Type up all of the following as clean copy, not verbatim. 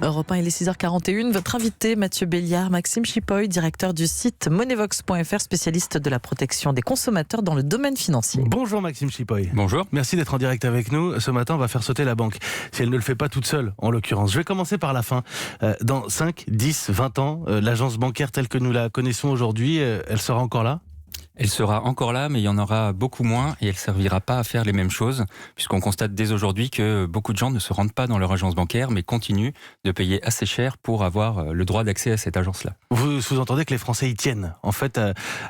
Europe 1, il est 6h41. Votre invité, Mathieu Béliard, Maxime Chipoy, directeur du site moneyvox.fr, spécialiste de la protection des consommateurs dans le domaine financier. Bonjour Maxime Chipoy. Bonjour. Merci d'être en direct avec nous. Ce matin, on va faire sauter la banque. Si elle ne le fait pas toute seule, en l'occurrence. Je vais commencer par la fin. Dans 5, 10, 20 ans, l'agence bancaire telle que nous la connaissons aujourd'hui, elle sera encore là ? Elle sera encore là, mais il y en aura beaucoup moins et elle ne servira pas à faire les mêmes choses, puisqu'on constate dès aujourd'hui que beaucoup de gens ne se rendent pas dans leur agence bancaire, mais continuent de payer assez cher pour avoir le droit d'accès à cette agence-là. Vous sous-entendez que les Français y tiennent, en fait,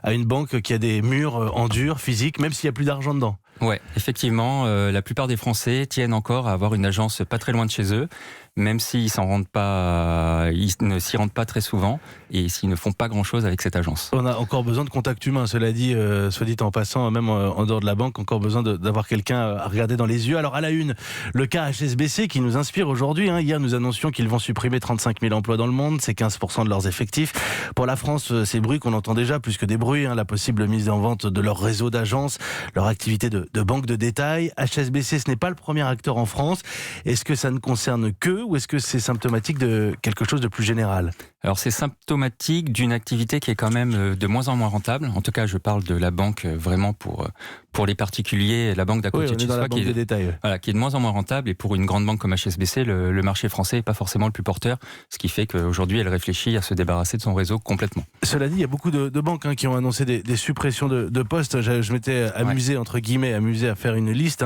à une banque qui a des murs en dur, physique, même s'il n'y a plus d'argent dedans. Ouais, effectivement, la plupart des Français tiennent encore à avoir une agence pas très loin de chez eux, même s'ils ne s'y rendent pas très souvent et s'ils ne font pas grand-chose avec cette agence. On a encore besoin de contact humain, cela dit, soit dit en passant, même en dehors de la banque, encore besoin d'avoir quelqu'un à regarder dans les yeux. Alors à la une, le cas HSBC qui nous inspire aujourd'hui. Hier, nous annoncions qu'ils vont supprimer 35 000 emplois dans le monde, c'est 15% de leurs effectifs. Pour la France, ces bruits qu'on entend déjà, plus que des bruits, la possible mise en vente de leur réseau d'agences, leur activité de banque de détail. HSBC, ce n'est pas le premier acteur en France. Est-ce que ça ne concerne qu'eux ou est-ce que c'est symptomatique de quelque chose de plus général ? Alors c'est symptomatique d'une activité qui est quand même de moins en moins rentable. En tout cas, je parle de la banque vraiment pour les particuliers, la banque d'à côté de chez soi qui est de moins en moins rentable. Et pour une grande banque comme HSBC, le marché français n'est pas forcément le plus porteur, ce qui fait qu'aujourd'hui, elle réfléchit à se débarrasser de son réseau complètement. Cela dit, il y a beaucoup de banques qui ont annoncé des suppressions de postes. Je m'étais amusé, entre guillemets, à faire une liste.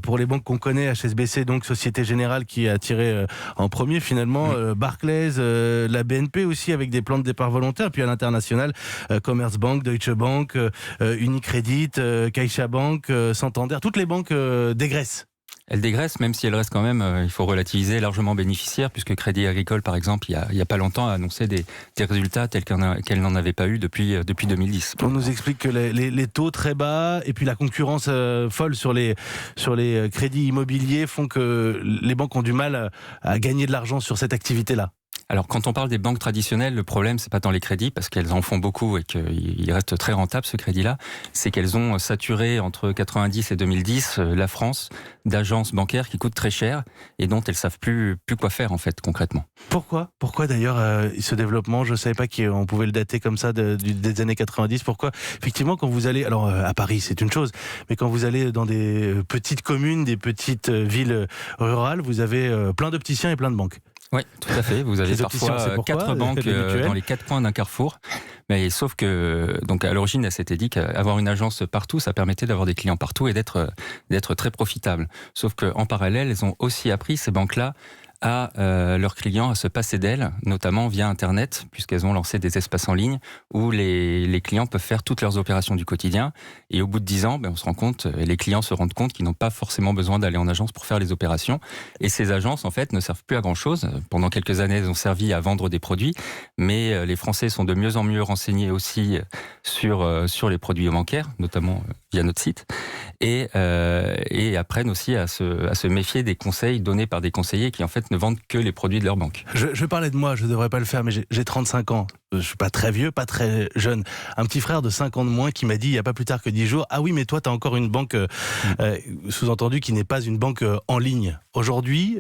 Pour les banques qu'on connaît, HSBC, donc Société Générale qui a tiré en premier finalement, Barclays, la BNP aussi avec des plans de départ volontaires, puis à l'international, Commerzbank, Deutsche Bank, Unicredit, CaixaBank, Santander, toutes les banques dégraissent. Elle dégraisse, même si elle reste quand même, il faut relativiser, largement bénéficiaire, puisque Crédit Agricole, par exemple, il y a pas longtemps, a annoncé des résultats tels qu'elle n'en avait pas eu depuis 2010. On nous explique que les taux très bas et puis la concurrence folle sur les crédits immobiliers font que les banques ont du mal à gagner de l'argent sur cette activité-là. Alors, quand on parle des banques traditionnelles, le problème, c'est pas tant les crédits, parce qu'elles en font beaucoup et qu'il reste très rentable, ce crédit-là. C'est qu'elles ont saturé, entre 90 et 2010, la France d'agences bancaires qui coûtent très cher et dont elles savent plus quoi faire, en fait, concrètement. Pourquoi d'ailleurs, ce développement, je savais pas qu'on pouvait le dater comme ça des années 90. Pourquoi ? Effectivement, quand vous allez, alors à Paris, c'est une chose, mais quand vous allez dans des petites communes, des petites villes rurales, vous avez plein d'opticiens et plein de banques. Oui, tout à fait. Vous avez parfois 4 banques dans les 4 coins d'un carrefour. Mais sauf que, donc à l'origine, elle s'était dit qu'avoir une agence partout, ça permettait d'avoir des clients partout et d'être très profitable. Sauf qu'en parallèle, elles ont aussi appris, ces banques-là, à leurs clients à se passer d'elles, notamment via Internet, puisqu'elles ont lancé des espaces en ligne où les clients peuvent faire toutes leurs opérations du quotidien. Et au bout de 10 ans, on se rend compte, les clients se rendent compte qu'ils n'ont pas forcément besoin d'aller en agence pour faire les opérations. Et ces agences, en fait, ne servent plus à grand-chose. Pendant quelques années, elles ont servi à vendre des produits, mais les Français sont de mieux en mieux renseignés aussi sur les produits bancaires, notamment via notre site, et apprennent aussi à se méfier des conseils donnés par des conseillers qui, en fait, ne vendent que les produits de leur banque. Je parlais de moi, je ne devrais pas le faire, mais j'ai 35 ans. Je ne suis pas très vieux, pas très jeune. Un petit frère de 5 ans de moins qui m'a dit, il n'y a pas plus tard que 10 jours, « Ah oui, mais toi, tu as encore une banque, sous-entendu, qui n'est pas une banque en ligne. » Aujourd'hui,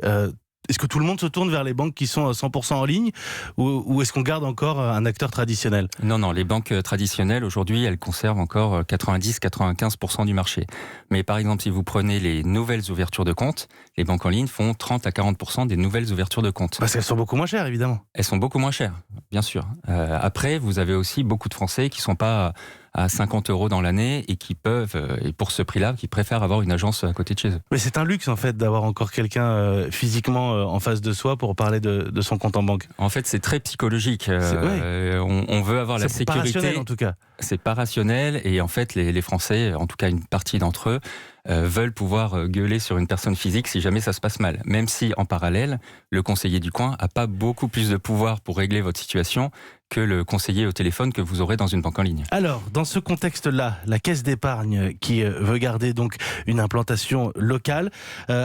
est-ce que tout le monde se tourne vers les banques qui sont 100% en ligne ou est-ce qu'on garde encore un acteur traditionnel ? Non, les banques traditionnelles, aujourd'hui, elles conservent encore 90-95% du marché. Mais par exemple, si vous prenez les nouvelles ouvertures de compte, les banques en ligne font 30 à 40% des nouvelles ouvertures de compte. Parce qu'elles sont beaucoup moins chères, évidemment. Elles sont beaucoup moins chères, bien sûr. Après, vous avez aussi beaucoup de Français qui ne sont pas à 50 € dans l'année et qui peuvent, et pour ce prix-là, qui préfèrent avoir une agence à côté de chez eux. Mais c'est un luxe en fait d'avoir encore quelqu'un physiquement en face de soi pour parler de son compte en banque. En fait, c'est très psychologique. On veut avoir la sécurité. C'est pas rationnel en tout cas. C'est pas rationnel et en fait, les Français, en tout cas une partie d'entre eux, veulent pouvoir gueuler sur une personne physique si jamais ça se passe mal. Même si, en parallèle, le conseiller du coin n'a pas beaucoup plus de pouvoir pour régler votre situation que le conseiller au téléphone que vous aurez dans une banque en ligne. Alors, dans ce contexte-là, la Caisse d'épargne qui veut garder donc une implantation locale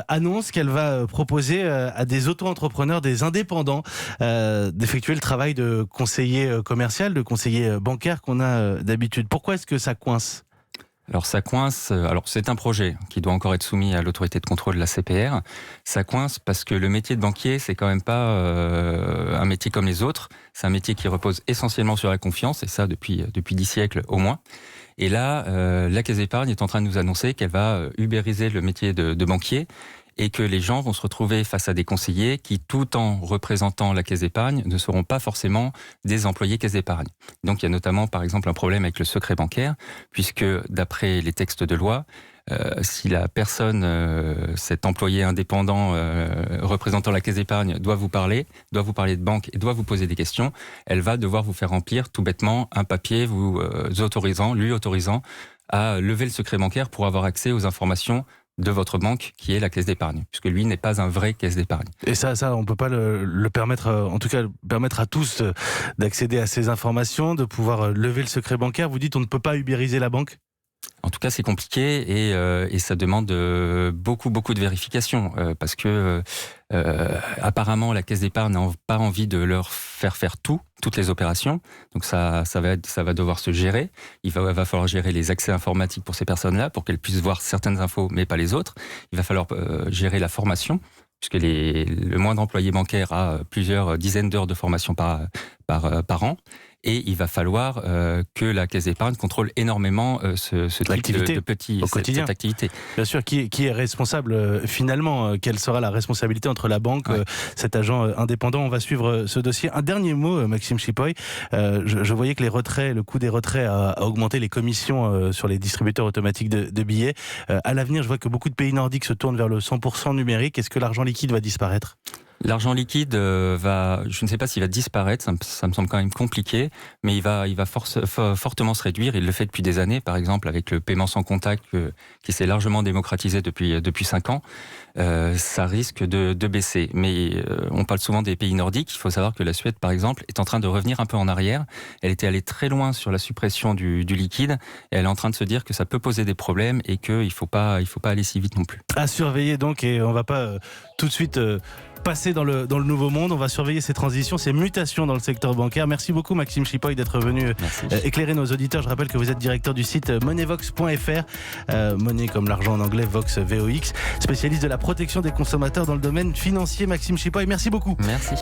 annonce qu'elle va proposer à des auto-entrepreneurs, des indépendants, d'effectuer le travail de conseiller commercial, de conseiller bancaire qu'on a d'habitude. Pourquoi est-ce que ça coince ? Alors ça coince, alors c'est un projet qui doit encore être soumis à l'autorité de contrôle de la CPR. Ça coince parce que le métier de banquier, c'est quand même pas un métier comme les autres. C'est un métier qui repose essentiellement sur la confiance, et ça depuis 10 siècles au moins. Et là, la Caisse d'épargne est en train de nous annoncer qu'elle va ubériser le métier de banquier, et que les gens vont se retrouver face à des conseillers qui, tout en représentant la Caisse d'épargne, ne seront pas forcément des employés Caisse d'épargne. Donc il y a notamment, par exemple, un problème avec le secret bancaire, puisque d'après les textes de loi, si la personne, cet employé indépendant représentant la Caisse d'épargne doit vous parler de banque et doit vous poser des questions, elle va devoir vous faire remplir tout bêtement un papier lui autorisant à lever le secret bancaire pour avoir accès aux informations de votre banque, qui est la Caisse d'épargne, puisque lui n'est pas un vrai Caisse d'épargne. Et ça, on peut pas le permettre, en tout cas, permettre à tous d'accéder à ces informations, de pouvoir lever le secret bancaire. Vous dites, on ne peut pas ubériser la banque ? En tout cas, c'est compliqué et ça demande beaucoup de vérifications parce que apparemment la Caisse d'épargne n'a pas envie de leur faire toutes les opérations. Donc ça va devoir se gérer. Il va falloir gérer les accès informatiques pour ces personnes-là pour qu'elles puissent voir certaines infos mais pas les autres. Il va falloir gérer la formation, puisque le moindre employé bancaire a plusieurs dizaines d'heures de formation par an. Et il va falloir que la Caisse d'épargne contrôle énormément ce type cette activité. Bien sûr, qui est responsable finalement? Quelle sera la responsabilité entre la banque, cet agent indépendant? On va suivre ce dossier. Un dernier mot, Maxime Chipoy. Je voyais que le coût des retraits a augmenté, les commissions sur les distributeurs automatiques de billets. À l'avenir, je vois que beaucoup de pays nordiques se tournent vers le 100% numérique. Est-ce que l'argent liquide va disparaître? L'argent liquide je ne sais pas s'il va disparaître, ça me semble quand même compliqué, mais il va fortement se réduire. Il le fait depuis des années, par exemple avec le paiement sans contact qui s'est largement démocratisé depuis 5 ans. Ça risque de baisser. Mais on parle souvent des pays nordiques. Il faut savoir que la Suède, par exemple, est en train de revenir un peu en arrière. Elle était allée très loin sur la suppression du liquide, et elle est en train de se dire que ça peut poser des problèmes et qu'il faut pas aller si vite non plus. À surveiller donc, et on va pas tout de suite passer dans le nouveau monde. On va surveiller ces transitions, ces mutations dans le secteur bancaire. Merci beaucoup Maxime Chipoy d'être venu éclairer nos auditeurs. Je rappelle que vous êtes directeur du site moneyvox.fr, monnaie comme l'argent en anglais, Vox VOX, spécialiste de la protection des consommateurs dans le domaine financier. Maxime Chipoy, merci beaucoup. Merci.